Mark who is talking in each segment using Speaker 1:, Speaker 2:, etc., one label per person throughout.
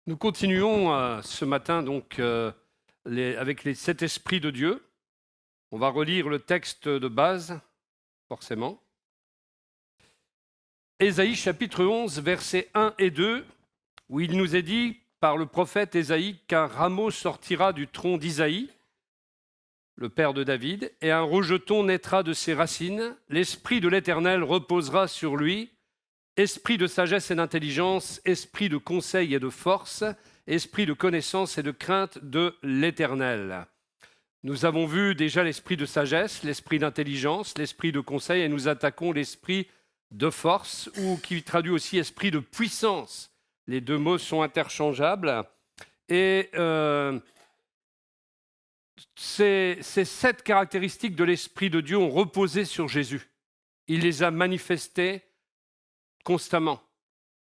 Speaker 1: Nous continuons ce matin donc avec les 7 esprits de Dieu. On va relire le texte de base, forcément. Ésaïe chapitre 11, versets 1 et 2, où il nous est dit par le prophète Ésaïe qu'un rameau sortira du tronc d'Isaïe, le père de David, et un rejeton naîtra de ses racines. L'esprit de l'Éternel reposera sur lui, esprit de sagesse et d'intelligence, esprit de conseil et de force, esprit de connaissance et de crainte de l'Éternel. Nous avons vu déjà l'esprit de sagesse, l'esprit d'intelligence, l'esprit de conseil, et nous attaquons l'esprit de force, ou qui traduit aussi esprit de puissance. Les deux mots sont interchangeables. Et ces 7 caractéristiques de l'esprit de Dieu ont reposé sur Jésus. Il les a manifestées constamment,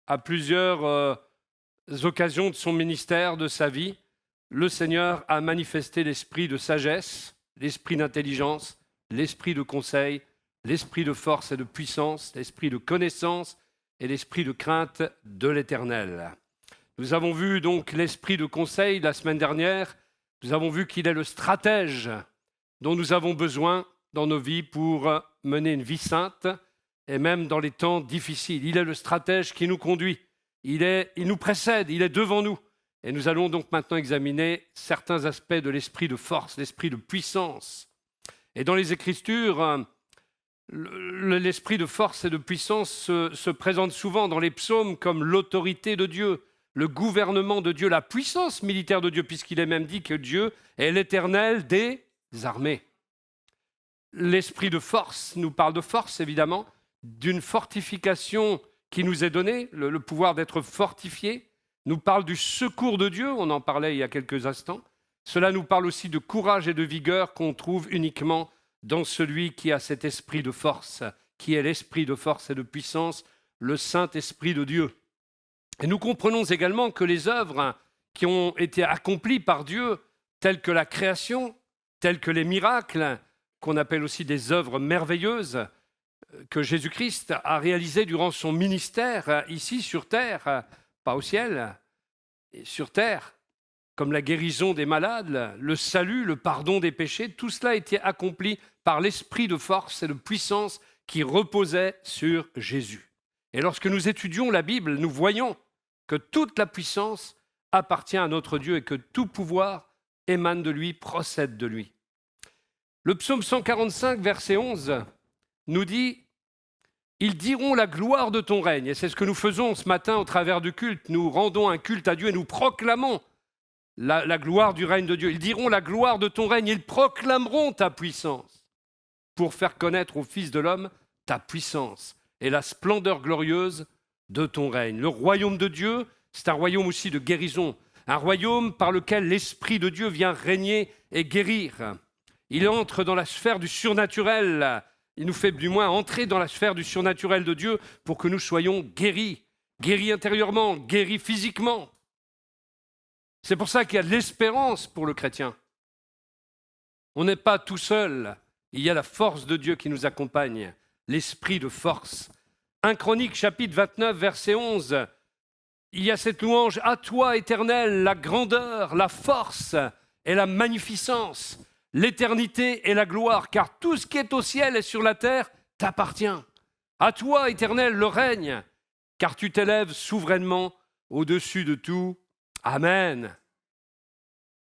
Speaker 1: à plusieurs occasions de son ministère, de sa vie. Le Seigneur a manifesté l'esprit de sagesse, l'esprit d'intelligence, l'esprit de conseil, l'esprit de force et de puissance, l'esprit de connaissance et l'esprit de crainte de l'Éternel. Nous avons vu donc l'esprit de conseil la semaine dernière. Nous avons vu qu'il est le stratège dont nous avons besoin dans nos vies pour mener une vie sainte et même dans les temps difficiles. Il est le stratège qui nous conduit. Il nous précède, il est devant nous. Et nous allons donc maintenant examiner certains aspects de l'esprit de force, l'esprit de puissance. Et dans les Écritures, l'esprit de force et de puissance se présente souvent dans les psaumes comme l'autorité de Dieu, le gouvernement de Dieu, la puissance militaire de Dieu, puisqu'il est même dit que Dieu est l'Éternel des armées. L'esprit de force nous parle de force, évidemment, d'une fortification qui nous est donnée, le pouvoir d'être fortifié, nous parle du secours de Dieu, on en parlait il y a quelques instants. Cela nous parle aussi de courage et de vigueur qu'on trouve uniquement dans celui qui a cet esprit de force, qui est l'esprit de force et de puissance, le Saint-Esprit de Dieu. Et nous comprenons également que les œuvres qui ont été accomplies par Dieu, telles que la création, telles que les miracles, qu'on appelle aussi des œuvres merveilleuses, que Jésus-Christ a réalisées durant son ministère ici sur terre, pas au ciel, et sur terre, comme la guérison des malades, le salut, le pardon des péchés, tout cela a été accompli par l'esprit de force et de puissance qui reposait sur Jésus. Et lorsque nous étudions la Bible, nous voyons que toute la puissance appartient à notre Dieu et que tout pouvoir émane de lui, procède de lui. Le psaume 145, verset 11, nous dit « Ils diront la gloire de ton règne ». Et c'est ce que nous faisons ce matin au travers du culte. Nous rendons un culte à Dieu et nous proclamons la gloire du règne de Dieu. Ils diront la gloire de ton règne. Ils proclameront ta puissance pour faire connaître au Fils de l'homme ta puissance et la splendeur glorieuse de ton règne. Le royaume de Dieu, c'est un royaume aussi de guérison. Un royaume par lequel l'Esprit de Dieu vient régner et guérir. Il entre dans la sphère du surnaturel. Il nous fait du moins entrer dans la sphère du surnaturel de Dieu pour que nous soyons guéris. Guéris intérieurement, guéris physiquement. C'est pour ça qu'il y a de l'espérance pour le chrétien. On n'est pas tout seul. Il y a la force de Dieu qui nous accompagne, l'esprit de force. 1 Chronique, chapitre 29, verset 11. Il y a cette louange « À toi, Éternel, la grandeur, la force et la magnificence, l'éternité et la gloire, car tout ce qui est au ciel et sur la terre t'appartient. À toi, Éternel, le règne, car tu t'élèves souverainement au-dessus de tout. Amen. »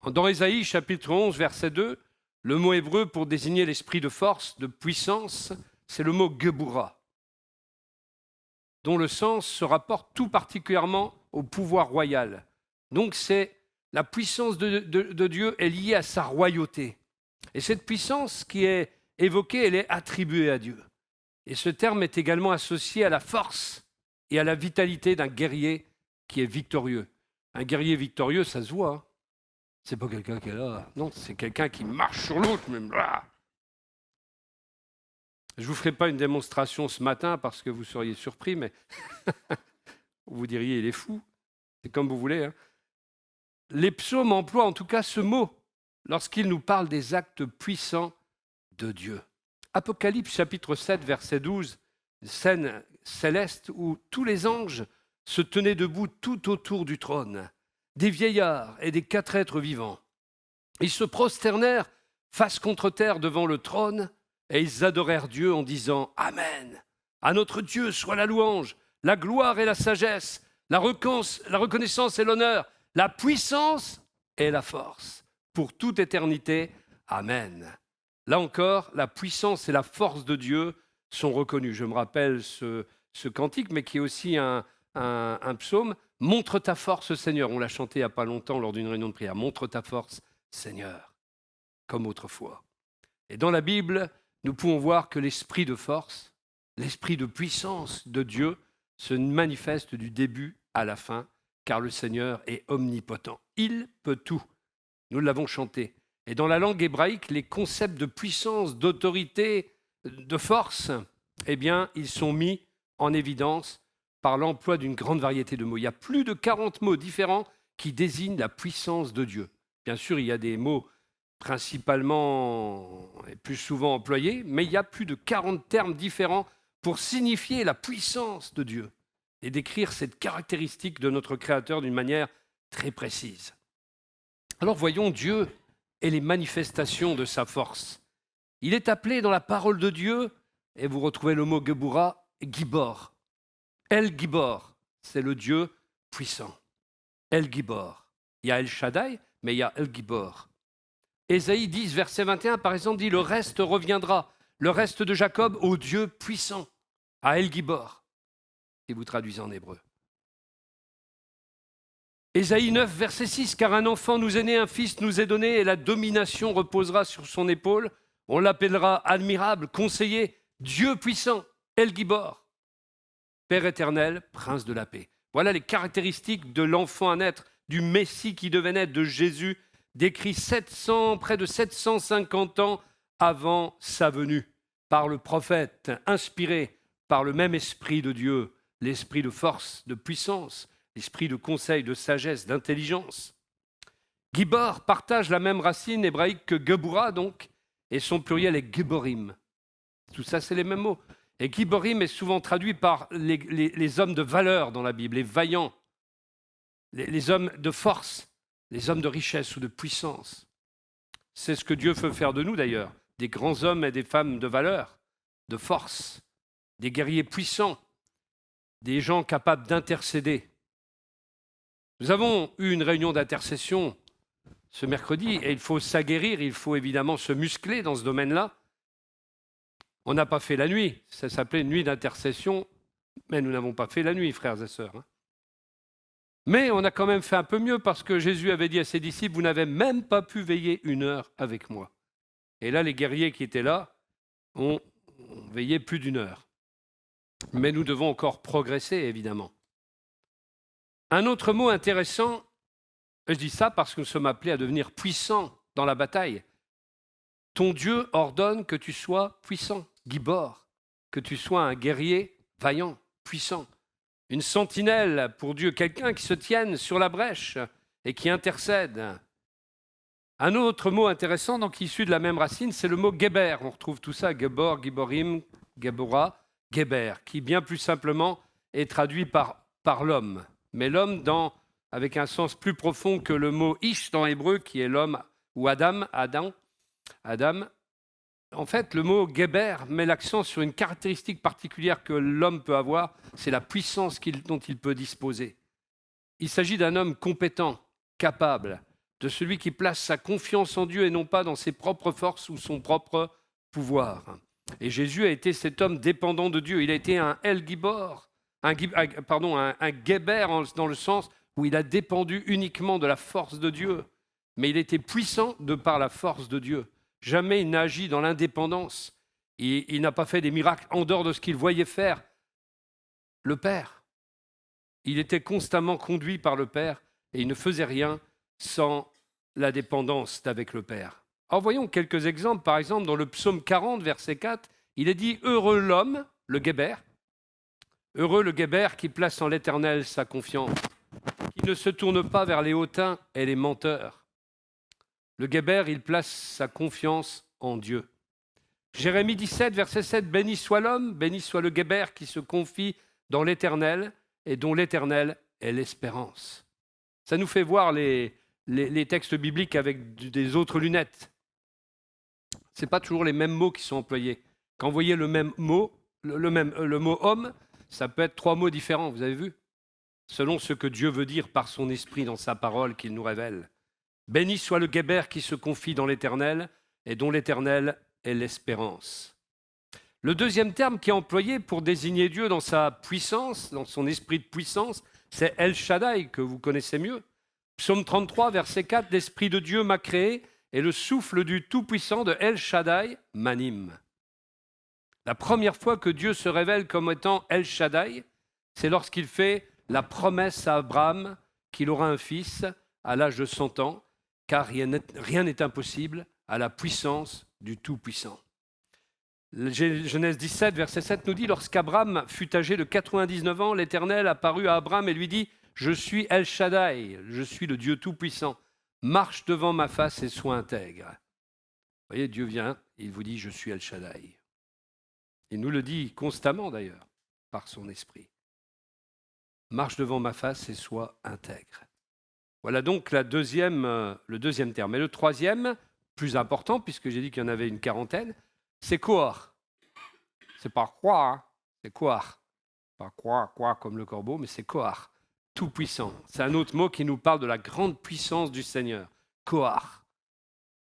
Speaker 1: Dans Ésaïe, chapitre 11, verset 2, le mot hébreu pour désigner l'esprit de force, de puissance, c'est le mot « geburah », dont le sens se rapporte tout particulièrement au pouvoir royal. Donc c'est la puissance de Dieu est liée à sa royauté. Et cette puissance qui est évoquée, elle est attribuée à Dieu. Et ce terme est également associé à la force et à la vitalité d'un guerrier qui est victorieux. Un guerrier victorieux, ça se voit. Hein. C'est pas quelqu'un qui est là. Non, c'est quelqu'un qui marche sur l'autre. Même. Je ne vous ferai pas une démonstration ce matin parce que vous seriez surpris, mais vous diriez, il est fou. C'est comme vous voulez. Hein. Les psaumes emploient en tout cas ce mot lorsqu'ils nous parlent des actes puissants de Dieu. Apocalypse chapitre 7, verset 12, scène céleste où tous les anges se tenaient debout tout autour du trône. des vieillards et des 4 êtres vivants. Ils se prosternèrent face contre terre devant le trône et ils adorèrent Dieu en disant « Amen. À notre Dieu soit la louange, la gloire et la sagesse, la reconnaissance et l'honneur, la puissance et la force, pour toute éternité. Amen. » Là encore, la puissance et la force de Dieu sont reconnues. Je me rappelle ce cantique, mais qui est aussi un psaume. « Montre ta force, Seigneur ». On l'a chanté il n'y a pas longtemps lors d'une réunion de prière. « Montre ta force, Seigneur », comme autrefois. Et dans la Bible, nous pouvons voir que l'esprit de force, l'esprit de puissance de Dieu se manifeste du début à la fin, car le Seigneur est omnipotent. Il peut tout. Nous l'avons chanté. Et dans la langue hébraïque, les concepts de puissance, d'autorité, de force, eh bien, ils sont mis en évidence par l'emploi d'une grande variété de mots. Il y a plus de 40 mots différents qui désignent la puissance de Dieu. Bien sûr, il y a des mots principalement et plus souvent employés, mais il y a plus de 40 termes différents pour signifier la puissance de Dieu et décrire cette caractéristique de notre Créateur d'une manière très précise. Alors voyons Dieu et les manifestations de sa force. Il est appelé dans la parole de Dieu, et vous retrouvez le mot Geburah, Gibor. El Gibor, c'est le Dieu puissant. El Gibor. Il y a El Shaddai, mais il y a El Gibor. Ésaïe 10, verset 21, par exemple, dit « Le reste reviendra, le reste de Jacob, au Dieu puissant, à El Gibor », si vous traduisez en hébreu. Ésaïe 9, verset 6, « Car un enfant nous est né, un fils nous est donné, et la domination reposera sur son épaule. On l'appellera admirable, conseiller, Dieu puissant, El Gibor, Père éternel, prince de la paix. » Voilà les caractéristiques de l'enfant à naître, du Messie qui devait naître, de Jésus, décrit près de 750 ans avant sa venue, par le prophète, inspiré par le même esprit de Dieu, l'esprit de force, de puissance, l'esprit de conseil, de sagesse, d'intelligence. Gibor partage la même racine hébraïque que Geburah, donc, et son pluriel est Giborim. Tout ça, c'est les mêmes mots. Et Giborim est souvent traduit par les hommes de valeur dans la Bible, les vaillants, les hommes de force, les hommes de richesse ou de puissance. C'est ce que Dieu veut faire de nous d'ailleurs, des grands hommes et des femmes de valeur, de force, des guerriers puissants, des gens capables d'intercéder. Nous avons eu une réunion d'intercession ce mercredi et il faut s'aguerrir, il faut évidemment se muscler dans ce domaine-là. On n'a pas fait la nuit, ça s'appelait nuit d'intercession, mais nous n'avons pas fait la nuit, frères et sœurs. Mais on a quand même fait un peu mieux parce que Jésus avait dit à ses disciples, vous n'avez même pas pu veiller 1 heure avec moi. Et là, les guerriers qui étaient là ont veillé plus d'1 heure. Mais nous devons encore progresser, évidemment. Un autre mot intéressant, je dis ça parce que nous sommes appelés à devenir puissants dans la bataille. Ton Dieu ordonne que tu sois puissant, Gibor, que tu sois un guerrier vaillant, puissant. Une sentinelle pour Dieu, quelqu'un qui se tienne sur la brèche et qui intercède. Un autre mot intéressant, donc issu de la même racine, c'est le mot Geber. On retrouve tout ça, Gebor, Giborim, Geburah, Geber, qui bien plus simplement est traduit par l'homme. Mais l'homme avec un sens plus profond que le mot Ish dans hébreu, qui est l'homme, ou Adam. En fait, le mot Geber met l'accent sur une caractéristique particulière que l'homme peut avoir, c'est la puissance dont il peut disposer. Il s'agit d'un homme compétent, capable, de celui qui place sa confiance en Dieu et non pas dans ses propres forces ou son propre pouvoir. Et Jésus a été cet homme dépendant de Dieu. Il a été un El Gibor, un Geber dans le sens où il a dépendu uniquement de la force de Dieu. Mais il était puissant de par la force de Dieu. Jamais il n'a agi dans l'indépendance. Il n'a pas fait des miracles en dehors de ce qu'il voyait faire le Père. Il était constamment conduit par le Père et il ne faisait rien sans la dépendance d'avec le Père. Alors voyons quelques exemples. Par exemple, dans le psaume 40, verset 4, il est dit « Heureux l'homme, le Geber, heureux le Geber qui place en l'Éternel sa confiance, qui ne se tourne pas vers les hautains et les menteurs. » Le Geber, il place sa confiance en Dieu. Jérémie 17, verset 7, « Béni soit l'homme, béni soit le Geber qui se confie dans l'Éternel et dont l'Éternel est l'espérance. » Ça nous fait voir les textes bibliques avec des autres lunettes. Ce n'est pas toujours les mêmes mots qui sont employés. Quand vous voyez le même mot, le mot homme, ça peut être 3 mots différents, vous avez vu? Selon ce que Dieu veut dire par son esprit dans sa parole qu'il nous révèle. Béni soit le guébert qui se confie dans l'Éternel et dont l'Éternel est l'espérance. Le deuxième terme qui est employé pour désigner Dieu dans sa puissance, dans son esprit de puissance, c'est El Shaddai, que vous connaissez mieux. Psaume 33, verset 4, « L'Esprit de Dieu m'a créé et le souffle du Tout-Puissant de El Shaddai m'anime. » La première fois que Dieu se révèle comme étant El Shaddai, c'est lorsqu'il fait la promesse à Abraham qu'il aura un fils à l'âge de 100 ans, car rien n'est impossible à la puissance du Tout-Puissant. Genèse 17, verset 7 nous dit « Lorsqu'Abraham fut âgé de 99 ans, l'Éternel apparut à Abraham et lui dit « Je suis El Shaddai, je suis le Dieu Tout-Puissant. Marche devant ma face et sois intègre. » Vous voyez, Dieu vient, il vous dit « Je suis El Shaddai. » Il nous le dit constamment d'ailleurs, par son esprit. Marche devant ma face et sois intègre. Voilà donc le deuxième terme. Et le troisième, plus important, puisque j'ai dit qu'il y en avait une quarantaine, c'est Kohar. C'est pas quoi, hein, c'est Kohar. Pas quoi comme le corbeau, mais c'est Kohar, tout puissant. C'est un autre mot qui nous parle de la grande puissance du Seigneur, Kohar,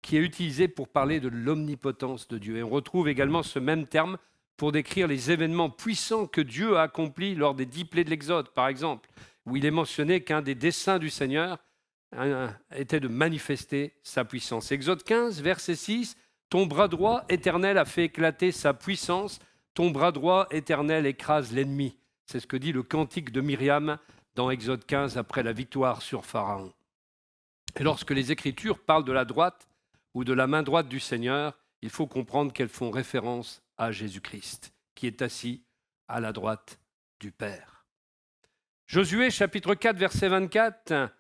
Speaker 1: qui est utilisé pour parler de l'omnipotence de Dieu. Et on retrouve également ce même terme pour décrire les événements puissants que Dieu a accomplis lors des 10 plaies de l'Exode, par exemple, où il est mentionné qu'un des desseins du Seigneur était de manifester sa puissance. Exode 15, verset 6, « Ton bras droit éternel a fait éclater sa puissance, ton bras droit éternel écrase l'ennemi. » C'est ce que dit le cantique de Myriam dans Exode 15 après la victoire sur Pharaon. Et lorsque les Écritures parlent de la droite ou de la main droite du Seigneur, il faut comprendre qu'elles font référence à Jésus-Christ, qui est assis à la droite du Père. Josué, chapitre 4, verset 24,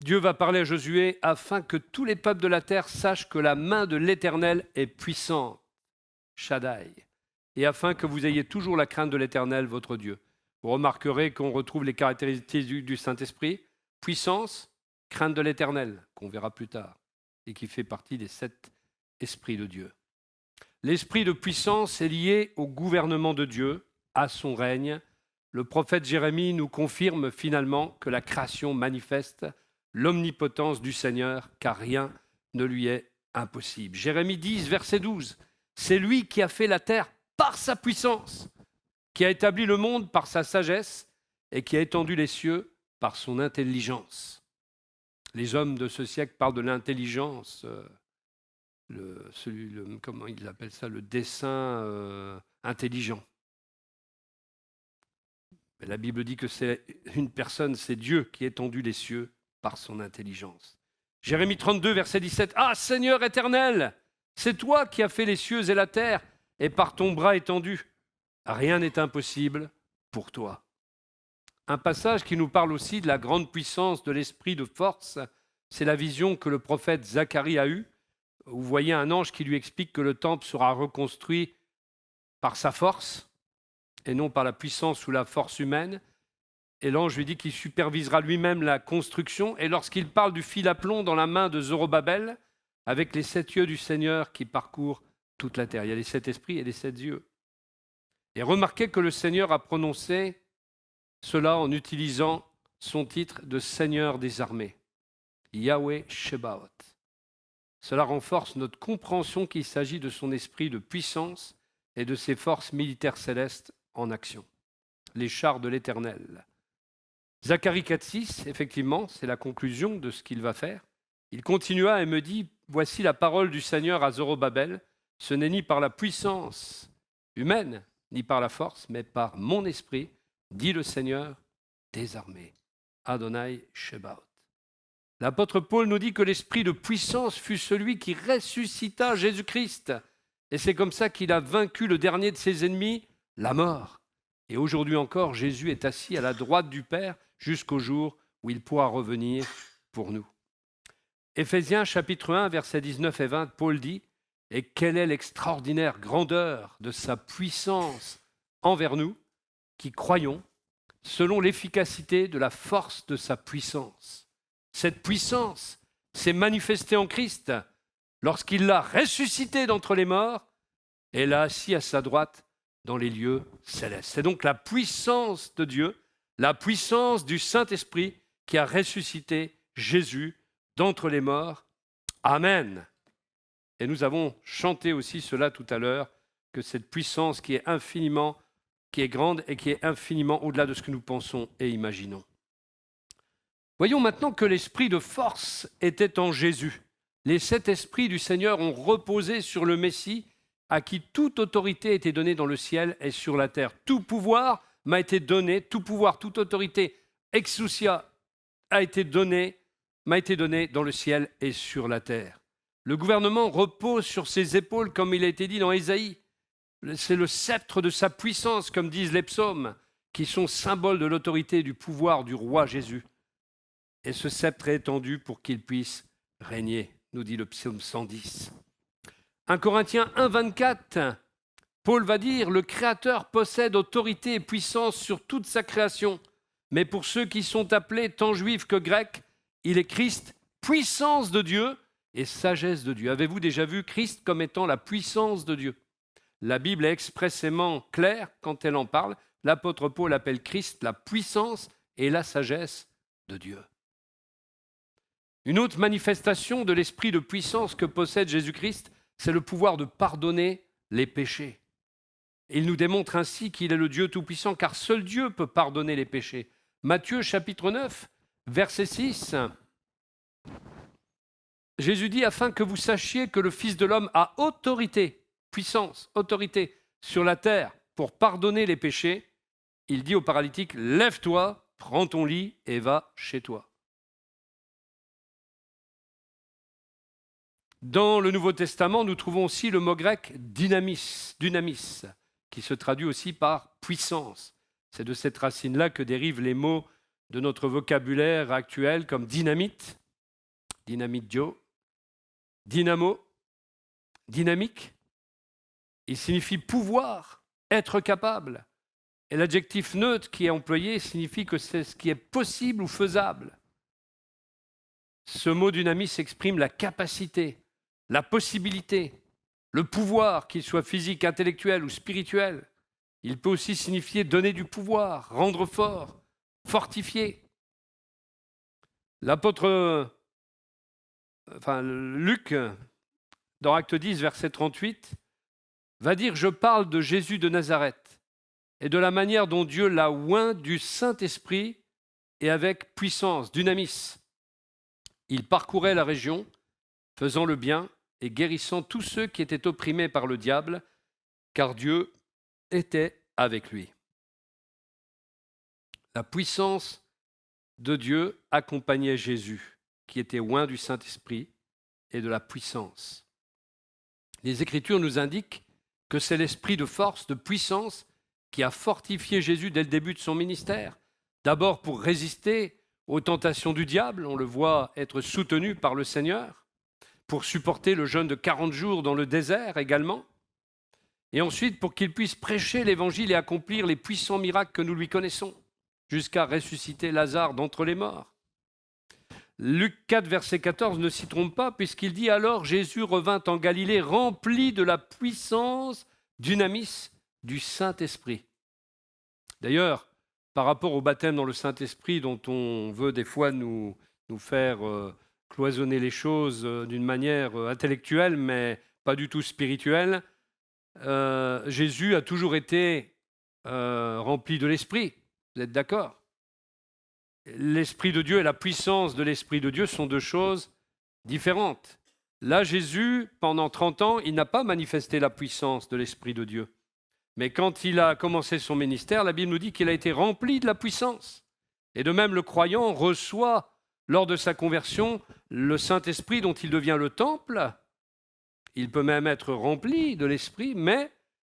Speaker 1: Dieu va parler à Josué afin que tous les peuples de la terre sachent que la main de l'Éternel est puissante, Shaddai, et afin que vous ayez toujours la crainte de l'Éternel, votre Dieu. Vous remarquerez qu'on retrouve les caractéristiques du Saint-Esprit, puissance, crainte de l'Éternel, qu'on verra plus tard, et qui fait partie des 7 esprits de Dieu. L'esprit de puissance est lié au gouvernement de Dieu, à son règne. Le prophète Jérémie nous confirme finalement que la création manifeste l'omnipotence du Seigneur, car rien ne lui est impossible. Jérémie 10, verset 12, « C'est lui qui a fait la terre par sa puissance, qui a établi le monde par sa sagesse et qui a étendu les cieux par son intelligence. » Les hommes de ce siècle parlent de l'intelligence, comment ils appellent ça, le dessein intelligent. Mais la Bible dit que c'est une personne, c'est Dieu qui a étendu les cieux par son intelligence. Jérémie 32, verset 17. « Ah, Seigneur éternel, c'est toi qui as fait les cieux et la terre, et par ton bras étendu, rien n'est impossible pour toi. » Un passage qui nous parle aussi de la grande puissance de l'esprit de force, c'est la vision que le prophète Zacharie a eue. Vous voyez un ange qui lui explique que le temple sera reconstruit par sa force et non par la puissance ou la force humaine. Et l'ange lui dit qu'il supervisera lui-même la construction. Et lorsqu'il parle du fil à plomb dans la main de Zorobabel, avec les 7 yeux du Seigneur qui parcourent toute la terre. Il y a les 7 esprits et les 7 yeux. Et remarquez que le Seigneur a prononcé cela en utilisant son titre de Seigneur des armées, Yahweh Shebaot. Cela renforce notre compréhension qu'il s'agit de son esprit de puissance et de ses forces militaires célestes en action. Les chars de l'Éternel. Zacharie 4,6, effectivement, c'est la conclusion de ce qu'il va faire. Il continua et me dit, « Voici la parole du Seigneur à Zorobabel. Ce n'est ni par la puissance humaine, ni par la force, mais par mon esprit, dit le Seigneur des armées. » Adonai Shebaot. L'apôtre Paul nous dit que l'esprit de puissance fut celui qui ressuscita Jésus-Christ. Et c'est comme ça qu'il a vaincu le dernier de ses ennemis, la mort. Et aujourd'hui encore, Jésus est assis à la droite du Père jusqu'au jour où il pourra revenir pour nous. Éphésiens chapitre 1, versets 19 et 20, Paul dit « Et quelle est l'extraordinaire grandeur de sa puissance envers nous, qui croyons, selon l'efficacité de la force de sa puissance. Cette puissance s'est manifestée en Christ lorsqu'il l'a ressuscité d'entre les morts et l'a assis à sa droite dans les lieux célestes. C'est donc la puissance de Dieu, la puissance du Saint-Esprit qui a ressuscité Jésus d'entre les morts. Amen. Et nous avons chanté aussi cela tout à l'heure, que cette puissance qui est grande et qui est infiniment au-delà de ce que nous pensons et imaginons. Voyons maintenant que l'esprit de force était en Jésus. Les 7 esprits du Seigneur ont reposé sur le Messie, à qui toute autorité a été donnée dans le ciel et sur la terre. Tout pouvoir m'a été donné, tout pouvoir, toute autorité, exousia, m'a été donné dans le ciel et sur la terre. Le gouvernement repose sur ses épaules, comme il a été dit dans Ésaïe. C'est le sceptre de sa puissance, comme disent les psaumes, qui sont symboles de l'autorité et du pouvoir du roi Jésus. Et ce sceptre est étendu pour qu'il puisse régner, nous dit le psaume 110. 1 Corinthiens 1, 24, Paul va dire « Le Créateur possède autorité et puissance sur toute sa création, mais pour ceux qui sont appelés, tant juifs que grecs, il est Christ, puissance de Dieu et sagesse de Dieu. » Avez-vous déjà vu Christ comme étant la puissance de Dieu ? La Bible est expressément claire quand elle en parle. L'apôtre Paul appelle Christ la puissance et la sagesse de Dieu. Une autre manifestation de l'esprit de puissance que possède Jésus-Christ, c'est le pouvoir de pardonner les péchés. Il nous démontre ainsi qu'il est le Dieu Tout-Puissant, car seul Dieu peut pardonner les péchés. Matthieu chapitre 9, verset 6, Jésus dit « Afin que vous sachiez que le Fils de l'homme a autorité, puissance, autorité sur la terre pour pardonner les péchés, il dit au paralytique « Lève-toi, prends ton lit et va chez toi. » Dans le Nouveau Testament, nous trouvons aussi le mot grec dynamis, qui se traduit aussi par puissance. C'est de cette racine-là que dérivent les mots de notre vocabulaire actuel comme dynamite, dynamitio, dynamo, dynamique. Il signifie pouvoir, être capable. Et l'adjectif neutre qui est employé signifie que c'est ce qui est possible ou faisable. Ce mot dynamis exprime la capacité, la possibilité, le pouvoir, qu'il soit physique, intellectuel ou spirituel. Il peut aussi signifier donner du pouvoir, rendre fort, fortifier. L'apôtre Luc, dans Acte 10, verset 38, va dire « Je parle de Jésus de Nazareth et de la manière dont Dieu l'a oint du Saint-Esprit et avec puissance, dynamis. Il parcourait la région, faisant le bien et guérissant tous ceux qui étaient opprimés par le diable, car Dieu était avec lui. » La puissance de Dieu accompagnait Jésus, qui était oint du Saint-Esprit et de la puissance. Les Écritures nous indiquent que c'est l'esprit de force, de puissance, qui a fortifié Jésus dès le début de son ministère. D'abord pour résister aux tentations du diable, on le voit être soutenu par le Seigneur, pour supporter le jeûne de 40 jours dans le désert également, et ensuite pour qu'il puisse prêcher l'Évangile et accomplir les puissants miracles que nous lui connaissons, jusqu'à ressusciter Lazare d'entre les morts. Luc 4, verset 14 ne s'y trompe pas, puisqu'il dit « Alors Jésus revint en Galilée, rempli de la puissance dynamis du Saint-Esprit. » D'ailleurs, par rapport au baptême dans le Saint-Esprit, dont on veut des fois nous faire cloisonner les choses d'une manière intellectuelle, mais pas du tout spirituelle, Jésus a toujours été rempli de l'Esprit. Vous êtes d'accord ? L'Esprit de Dieu et la puissance de l'Esprit de Dieu sont deux choses différentes. Là, Jésus, pendant 30 ans, il n'a pas manifesté la puissance de l'Esprit de Dieu. Mais quand il a commencé son ministère, la Bible nous dit qu'il a été rempli de la puissance. Et de même, le croyant reçoit, lors de sa conversion, le Saint-Esprit dont il devient le temple. Il peut même être rempli de l'Esprit, mais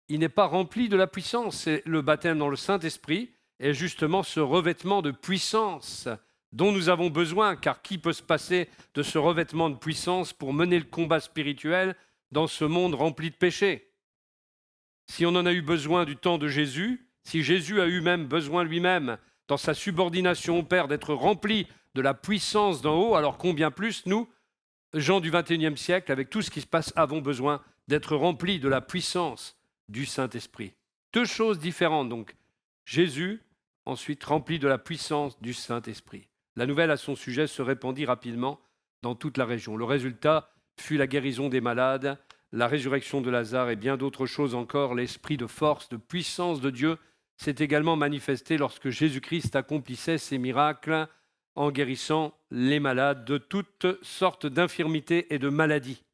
Speaker 1: il n'est pas rempli de la puissance. C'est le baptême dans le Saint-Esprit est justement ce revêtement de puissance dont nous avons besoin, car qui peut se passer de ce revêtement de puissance pour mener le combat spirituel dans ce monde rempli de péchés ? Si on en a eu besoin du temps de Jésus, si Jésus a eu même besoin lui-même dans sa subordination au Père, d'être rempli de la puissance d'en haut, alors combien plus nous, gens du XXIe siècle, avec tout ce qui se passe, avons besoin d'être remplis de la puissance du Saint-Esprit. Deux choses différentes donc. Jésus, ensuite rempli de la puissance du Saint-Esprit. La nouvelle à son sujet se répandit rapidement dans toute la région. Le résultat fut la guérison des malades, la résurrection de Lazare et bien d'autres choses encore. L'esprit de force, de puissance de Dieu s'est également manifesté lorsque Jésus-Christ accomplissait ses miracles en guérissant les malades de toutes sortes d'infirmités et de maladies.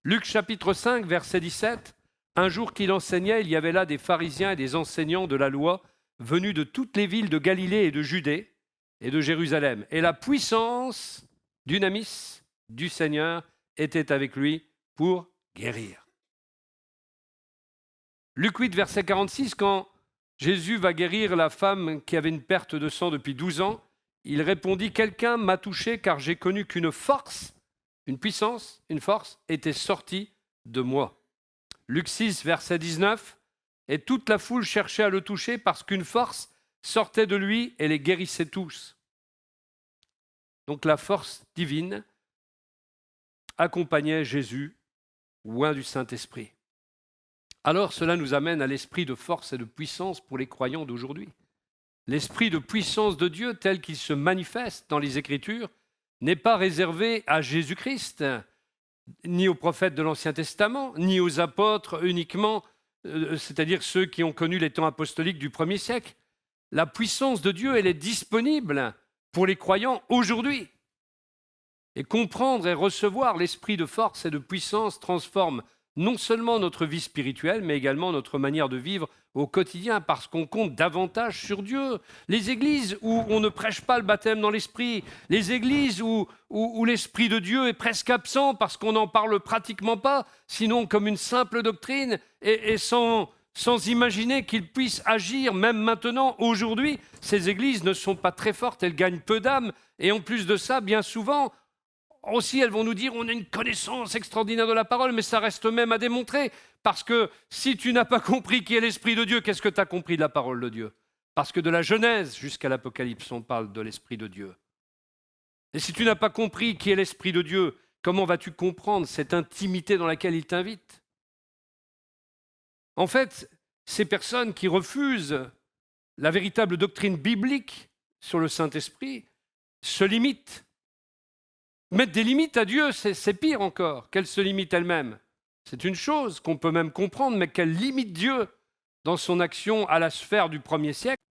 Speaker 1: Luc chapitre 5, verset 17. Un jour qu'il enseignait, il y avait là des pharisiens et des enseignants de la loi venus de toutes les villes de Galilée et de Judée et de Jérusalem. Et la puissance dunamis du Seigneur était avec lui pour guérir. Luc 8, verset 46, quand Jésus va guérir la femme qui avait une perte de sang depuis 12 ans, il répondit « Quelqu'un m'a touché car j'ai connu qu'une force, une puissance, une force était sortie de moi. » Luc 6, verset 19, « Et toute la foule cherchait à le toucher parce qu'une force sortait de lui et les guérissait tous. » Donc la force divine accompagnait Jésus, oint du Saint-Esprit. Alors cela nous amène à l'esprit de force et de puissance pour les croyants d'aujourd'hui. L'esprit de puissance de Dieu tel qu'il se manifeste dans les Écritures n'est pas réservé à Jésus-Christ, ni aux prophètes de l'Ancien Testament, ni aux apôtres uniquement, c'est-à-dire ceux qui ont connu les temps apostoliques du 1er siècle. La puissance de Dieu, elle est disponible pour les croyants aujourd'hui. Et comprendre et recevoir l'esprit de force et de puissance transforme non seulement notre vie spirituelle, mais également notre manière de vivre au quotidien, parce qu'on compte davantage sur Dieu. Les églises où on ne prêche pas le baptême dans l'esprit, les églises où l'esprit de Dieu est presque absent parce qu'on n'en parle pratiquement pas, sinon comme une simple doctrine, et sans imaginer qu'il puisse agir, même maintenant, aujourd'hui, ces églises ne sont pas très fortes, elles gagnent peu d'âmes, et en plus de ça, bien souvent, aussi, elles vont nous dire on a une connaissance extraordinaire de la parole, mais ça reste même à démontrer. Parce que si tu n'as pas compris qui est l'Esprit de Dieu, qu'est-ce que tu as compris de la parole de Dieu? Parce que de la Genèse jusqu'à l'Apocalypse, on parle de l'Esprit de Dieu. Et si tu n'as pas compris qui est l'Esprit de Dieu, comment vas-tu comprendre cette intimité dans laquelle il t'invite? En fait, ces personnes qui refusent la véritable doctrine biblique sur le Saint-Esprit se limitent. Mettre des limites à Dieu, c'est pire encore qu'elle se limite elle-même. C'est une chose qu'on peut même comprendre, mais qu'elle limite Dieu dans son action à la sphère du 1er siècle.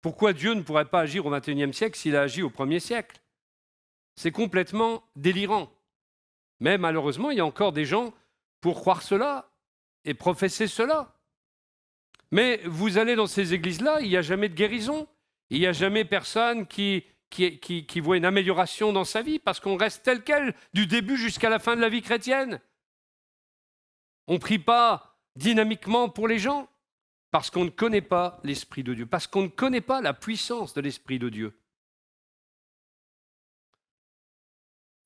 Speaker 1: Pourquoi Dieu ne pourrait pas agir au 21e siècle s'il a agi au 1er siècle? C'est complètement délirant. Mais malheureusement, il y a encore des gens pour croire cela et professer cela. Mais vous allez dans ces églises-là, il n'y a jamais de guérison. Il n'y a jamais personne qui voit une amélioration dans sa vie, parce qu'on reste tel quel du début jusqu'à la fin de la vie chrétienne. On ne prie pas dynamiquement pour les gens, parce qu'on ne connaît pas l'Esprit de Dieu, parce qu'on ne connaît pas la puissance de l'Esprit de Dieu.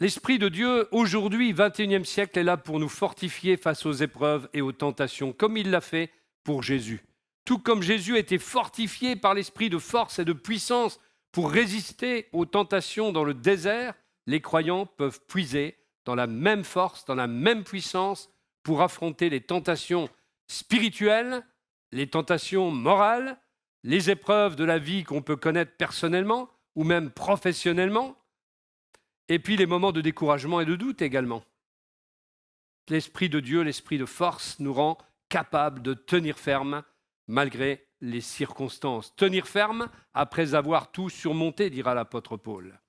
Speaker 1: L'Esprit de Dieu, aujourd'hui, 21e siècle, est là pour nous fortifier face aux épreuves et aux tentations, comme il l'a fait pour Jésus. Tout comme Jésus a été fortifié par l'Esprit de force et de puissance pour résister aux tentations dans le désert, les croyants peuvent puiser dans la même force, dans la même puissance pour affronter les tentations spirituelles, les tentations morales, les épreuves de la vie qu'on peut connaître personnellement ou même professionnellement, et puis les moments de découragement et de doute également. L'Esprit de Dieu, l'Esprit de force nous rend capables de tenir ferme malgré les circonstances. Tenir ferme après avoir tout surmonté, dira l'apôtre Paul.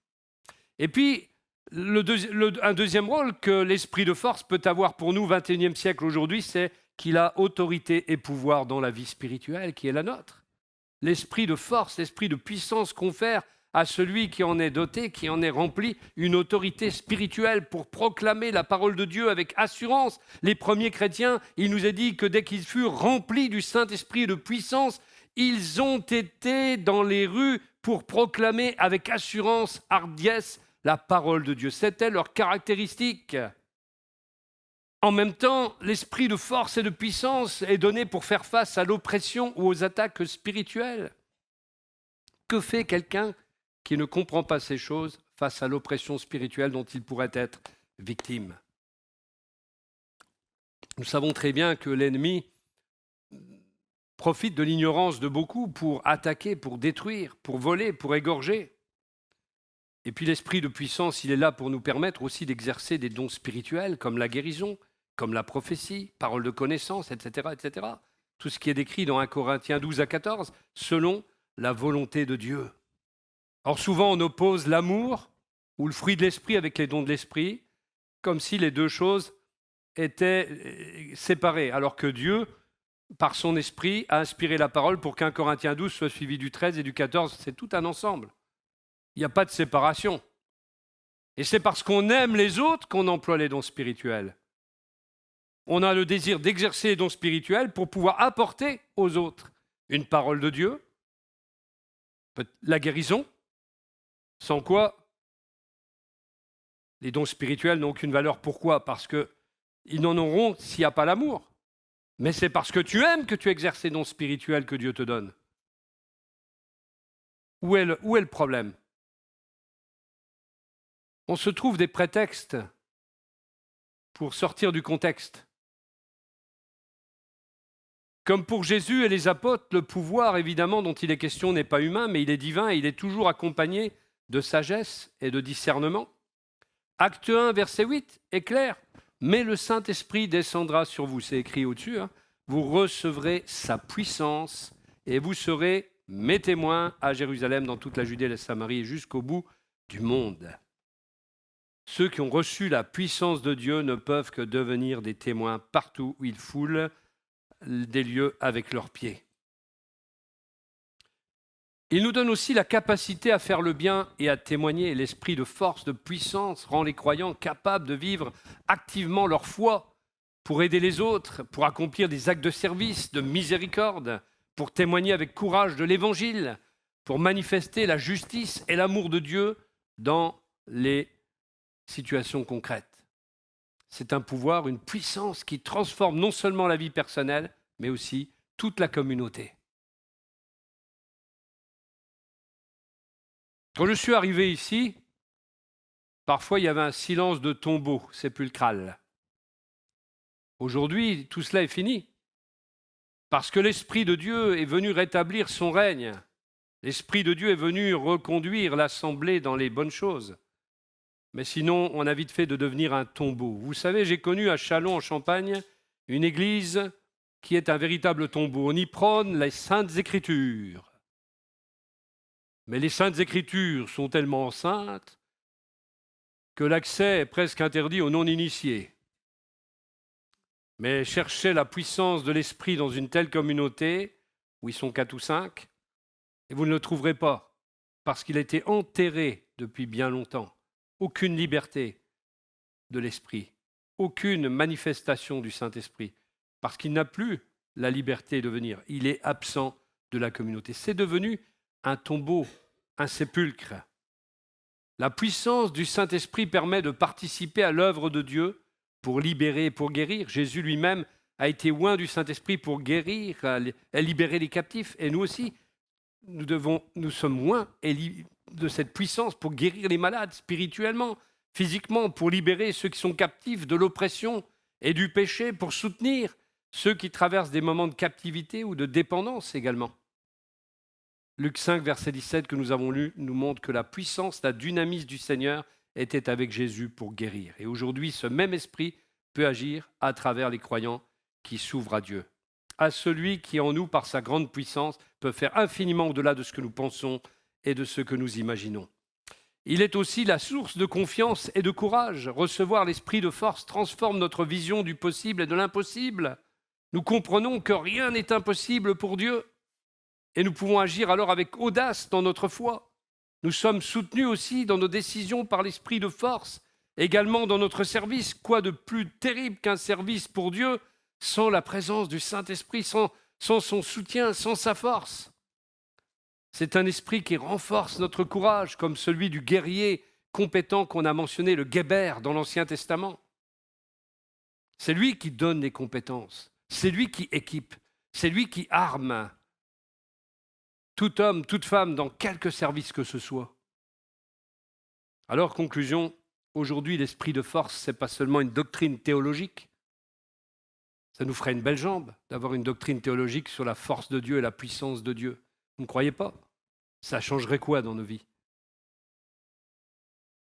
Speaker 1: Et puis, un deuxième rôle que l'esprit de force peut avoir pour nous, 21e siècle aujourd'hui, c'est qu'il a autorité et pouvoir dans la vie spirituelle qui est la nôtre. L'esprit de force, l'esprit de puissance confère à celui qui en est doté, qui en est rempli, une autorité spirituelle pour proclamer la parole de Dieu avec assurance. Les premiers chrétiens, il nous est dit que dès qu'ils furent remplis du Saint-Esprit et de puissance, ils ont été dans les rues pour proclamer avec assurance, hardiesse, la parole de Dieu. C'était leur caractéristique. En même temps, l'esprit de force et de puissance est donné pour faire face à l'oppression ou aux attaques spirituelles. que fait quelqu'un qui ne comprend pas ces choses face à l'oppression spirituelle dont il pourrait être victime. Nous savons très bien que l'ennemi profite de l'ignorance de beaucoup pour attaquer, pour détruire, pour voler, pour égorger. Et puis l'esprit de puissance, il est là pour nous permettre aussi d'exercer des dons spirituels comme la guérison, comme la prophétie, parole de connaissance, etc., etc. Tout ce qui est décrit dans 1 Corinthiens 12 à 14, selon la volonté de Dieu. Or souvent on oppose l'amour ou le fruit de l'esprit avec les dons de l'esprit, comme si les deux choses étaient séparées, alors que Dieu, par son esprit, a inspiré la parole pour qu'un Corinthiens 12 soit suivi du 13 et du 14. C'est tout un ensemble. Il n'y a pas de séparation. Et c'est parce qu'on aime les autres qu'on emploie les dons spirituels. On a le désir d'exercer les dons spirituels pour pouvoir apporter aux autres une parole de Dieu, la guérison, sans quoi les dons spirituels n'ont aucune valeur. Pourquoi ? Parce qu'ils n'en auront s'il n'y a pas l'amour. Mais c'est parce que tu aimes que tu exerces ces dons spirituels que Dieu te donne. Où est le problème ? On se trouve des prétextes pour sortir du contexte. Comme pour Jésus et les apôtres, le pouvoir, évidemment, dont il est question n'est pas humain, mais il est divin et il est toujours accompagné de sagesse et de discernement. Acte 1, verset 8 est clair. « Mais le Saint-Esprit descendra sur vous », c'est écrit au-dessus, hein. « Vous recevrez sa puissance et vous serez mes témoins à Jérusalem, dans toute la Judée et la Samarie et jusqu'au bout du monde. » Ceux qui ont reçu la puissance de Dieu ne peuvent que devenir des témoins partout où ils foulent des lieux avec leurs pieds. Il nous donne aussi la capacité à faire le bien et à témoigner. L'esprit de force, de puissance rend les croyants capables de vivre activement leur foi pour aider les autres, pour accomplir des actes de service, de miséricorde, pour témoigner avec courage de l'Évangile, pour manifester la justice et l'amour de Dieu dans les situations concrètes. C'est un pouvoir, une puissance qui transforme non seulement la vie personnelle, mais aussi toute la communauté. Quand je suis arrivé ici, parfois il y avait un silence de tombeau sépulcral. Aujourd'hui, tout cela est fini, parce que l'Esprit de Dieu est venu rétablir son règne. L'Esprit de Dieu est venu reconduire l'Assemblée dans les bonnes choses. Mais sinon, on a vite fait de devenir un tombeau. Vous savez, j'ai connu à Châlons, en Champagne, une église qui est un véritable tombeau. On y prône les Saintes Écritures. Mais les Saintes Écritures sont tellement saintes que l'accès est presque interdit aux non-initiés. Mais cherchez la puissance de l'Esprit dans une telle communauté, où ils sont 4 ou 5, et vous ne le trouverez pas, parce qu'il a été enterré depuis bien longtemps. Aucune liberté de l'Esprit, aucune manifestation du Saint-Esprit, parce qu'il n'a plus la liberté de venir. Il est absent de la communauté. C'est devenu un tombeau, un sépulcre. La puissance du Saint-Esprit permet de participer à l'œuvre de Dieu pour libérer et pour guérir. Jésus lui-même a été oint du Saint-Esprit pour guérir, libérer les captifs. Et nous aussi, nous sommes oints de cette puissance pour guérir les malades spirituellement, physiquement, pour libérer ceux qui sont captifs de l'oppression et du péché, pour soutenir ceux qui traversent des moments de captivité ou de dépendance également. Luc 5, verset 17 que nous avons lu nous montre que la puissance, la dynamis du Seigneur était avec Jésus pour guérir. Et aujourd'hui, ce même esprit peut agir à travers les croyants qui s'ouvrent à Dieu. À celui qui en nous, par sa grande puissance, peut faire infiniment au-delà de ce que nous pensons et de ce que nous imaginons. Il est aussi la source de confiance et de courage. Recevoir l'esprit de force transforme notre vision du possible et de l'impossible. Nous comprenons que rien n'est impossible pour Dieu et nous pouvons agir alors avec audace dans notre foi. Nous sommes soutenus aussi dans nos décisions par l'esprit de force, également dans notre service. Quoi de plus terrible qu'un service pour Dieu sans la présence du Saint-Esprit, sans son soutien, sans sa force? C'est un esprit qui renforce notre courage, comme celui du guerrier compétent qu'on a mentionné, le Guébert, dans l'Ancien Testament. C'est lui qui donne les compétences, c'est lui qui équipe, c'est lui qui arme. tout homme, toute femme, dans quelque service que ce soit. Alors, conclusion, aujourd'hui, l'esprit de force, ce n'est pas seulement une doctrine théologique. Ça nous ferait une belle jambe d'avoir une doctrine théologique sur la force de Dieu et la puissance de Dieu. Vous ne croyez pas? Ça changerait quoi dans nos vies?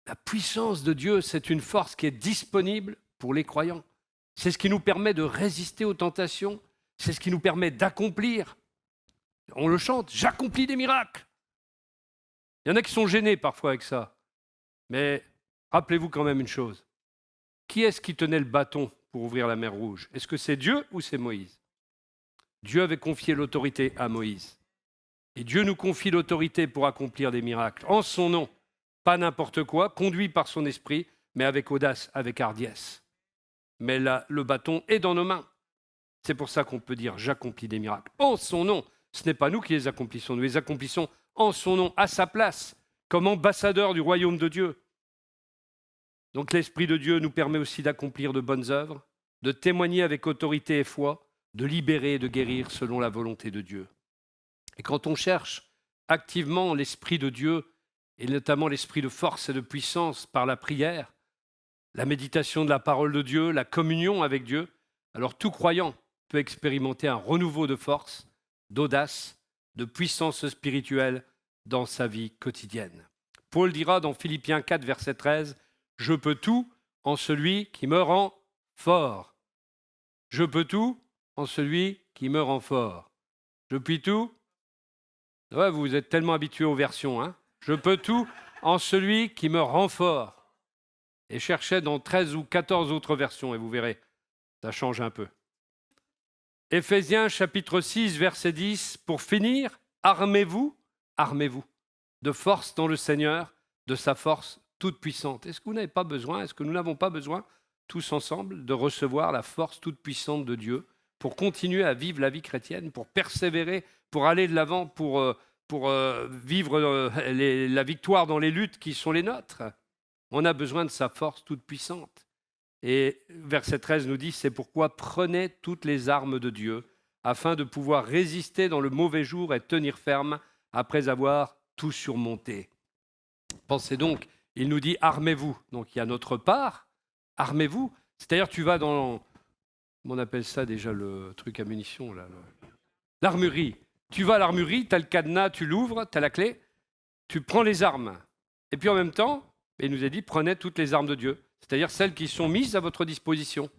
Speaker 1: La puissance de Dieu, c'est une force qui est disponible pour les croyants. C'est ce qui nous permet de résister aux tentations. C'est ce qui nous permet d'accomplir. On le chante, j'accomplis des miracles. Il y en a qui sont gênés parfois avec ça. Mais rappelez-vous quand même une chose. Qui est-ce qui tenait le bâton pour ouvrir la mer Rouge? Est-ce que c'est Dieu ou c'est Moïse? Dieu avait confié l'autorité à Moïse. Et Dieu nous confie l'autorité pour accomplir des miracles. En son nom, pas n'importe quoi, conduit par son esprit, mais avec audace, avec hardiesse. Mais là, le bâton est dans nos mains. C'est pour ça qu'on peut dire « j'accomplis des miracles ». En son nom, ce n'est pas nous qui les accomplissons, nous les accomplissons en son nom, à sa place, comme ambassadeurs du royaume de Dieu. Donc l'Esprit de Dieu nous permet aussi d'accomplir de bonnes œuvres, de témoigner avec autorité et foi, de libérer et de guérir selon la volonté de Dieu. Et quand on cherche activement l'Esprit de Dieu, et notamment l'Esprit de force et de puissance par la prière, la méditation de la parole de Dieu, la communion avec Dieu, alors tout croyant peut expérimenter un renouveau de force, d'audace, de puissance spirituelle dans sa vie quotidienne. Paul dira dans Philippiens 4, verset 13, « Je peux tout en celui qui me rend fort. Je peux tout en celui qui me rend fort. Je puis tout. » Ouais, vous êtes tellement habitués aux versions. Hein. Je peux tout en celui qui me rend fort. Et cherchez dans 13 ou 14 autres versions et vous verrez, ça change un peu. Éphésiens chapitre 6, verset 10, pour finir, armez-vous de force dans le Seigneur, de sa force toute puissante. Est-ce que vous n'avez pas besoin, est-ce que nous n'avons pas besoin, tous ensemble, de recevoir la force toute puissante de Dieu pour continuer à vivre la vie chrétienne, pour persévérer, pour aller de l'avant, pour vivre la victoire dans les luttes qui sont les nôtres? On a besoin de sa force toute puissante. Et verset 13 nous dit, c'est pourquoi prenez toutes les armes de Dieu afin de pouvoir résister dans le mauvais jour et tenir ferme après avoir tout surmonté. Pensez donc, il nous dit armez-vous. Donc il y a notre part, armez-vous. C'est-à-dire tu vas dans, on appelle ça déjà le truc à munitions, là, l'armurerie. Tu vas à l'armurerie, tu as le cadenas, tu l'ouvres, tu as la clé, tu prends les armes. Et puis en même temps, il nous a dit prenez toutes les armes de Dieu. C'est-à-dire celles qui sont mises à votre disposition.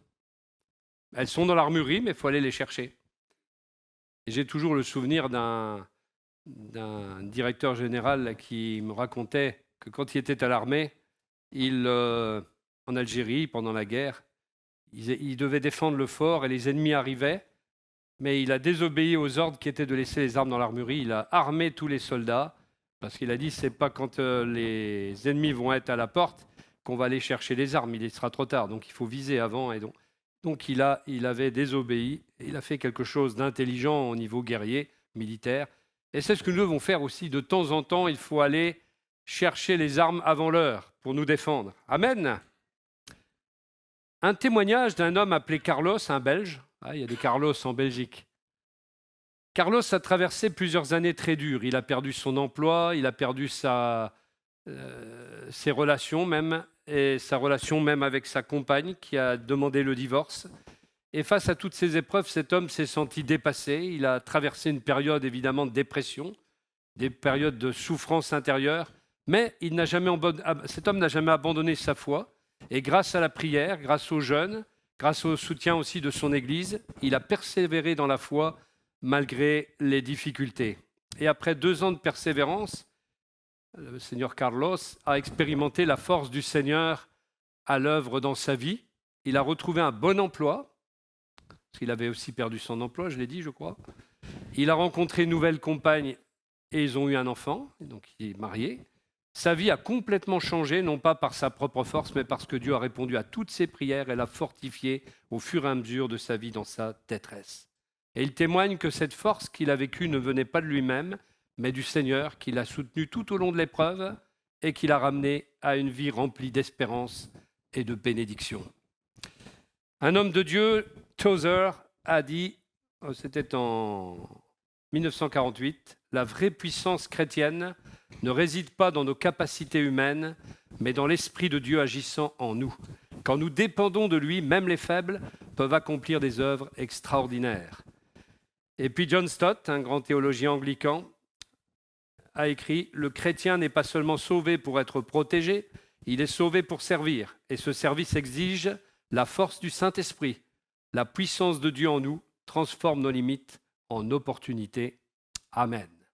Speaker 1: Elles sont dans l'armurerie, mais il faut aller les chercher. Et j'ai toujours le souvenir d'un directeur général qui me racontait que quand il était à l'armée, en Algérie, pendant la guerre, il devait défendre le fort et les ennemis arrivaient, mais il a désobéi aux ordres qui étaient de laisser les armes dans l'armurerie. Il a armé tous les soldats, parce qu'il a dit, c'est pas quand les ennemis vont être à la porte qu'on va aller chercher les armes, il sera trop tard, donc il faut viser avant. Et donc il avait désobéi, et il a fait quelque chose d'intelligent au niveau guerrier, militaire. Et c'est ce que nous devons faire aussi. De temps en temps, il faut aller chercher les armes avant l'heure pour nous défendre. Amen. Un témoignage d'un homme appelé Carlos, un Belge. Ah, il y a des Carlos en Belgique. Carlos a traversé plusieurs années très dures. Il a perdu son emploi, il a perdu ses relations même, et sa relation même avec sa compagne qui a demandé le divorce. Et face à toutes ces épreuves, cet homme s'est senti dépassé. Il a traversé une période évidemment de dépression, des périodes de souffrance intérieure, mais cet homme n'a jamais abandonné sa foi. Et grâce à la prière, grâce au jeûne, grâce au soutien aussi de son Église, il a persévéré dans la foi malgré les difficultés. Et après 2 ans de persévérance, le Seigneur Carlos a expérimenté la force du Seigneur à l'œuvre dans sa vie. Il a retrouvé un bon emploi, parce qu'il avait aussi perdu son emploi, je l'ai dit, je crois. Il a rencontré une nouvelle compagne et ils ont eu un enfant, donc il est marié. Sa vie a complètement changé, non pas par sa propre force, mais parce que Dieu a répondu à toutes ses prières et l'a fortifié au fur et à mesure de sa vie dans sa détresse. Et il témoigne que cette force qu'il a vécue ne venait pas de lui-même, mais du Seigneur qui l'a soutenu tout au long de l'épreuve et qui l'a ramené à une vie remplie d'espérance et de bénédiction. Un homme de Dieu, Tozer, a dit, c'était en 1948, la vraie puissance chrétienne ne réside pas dans nos capacités humaines, mais dans l'Esprit de Dieu agissant en nous. Quand nous dépendons de lui, même les faibles peuvent accomplir des œuvres extraordinaires. Et puis John Stott, un grand théologien anglican, a écrit « Le chrétien n'est pas seulement sauvé pour être protégé, il est sauvé pour servir. Et ce service exige la force du Saint-Esprit. La puissance de Dieu en nous transforme nos limites en opportunités. Amen. »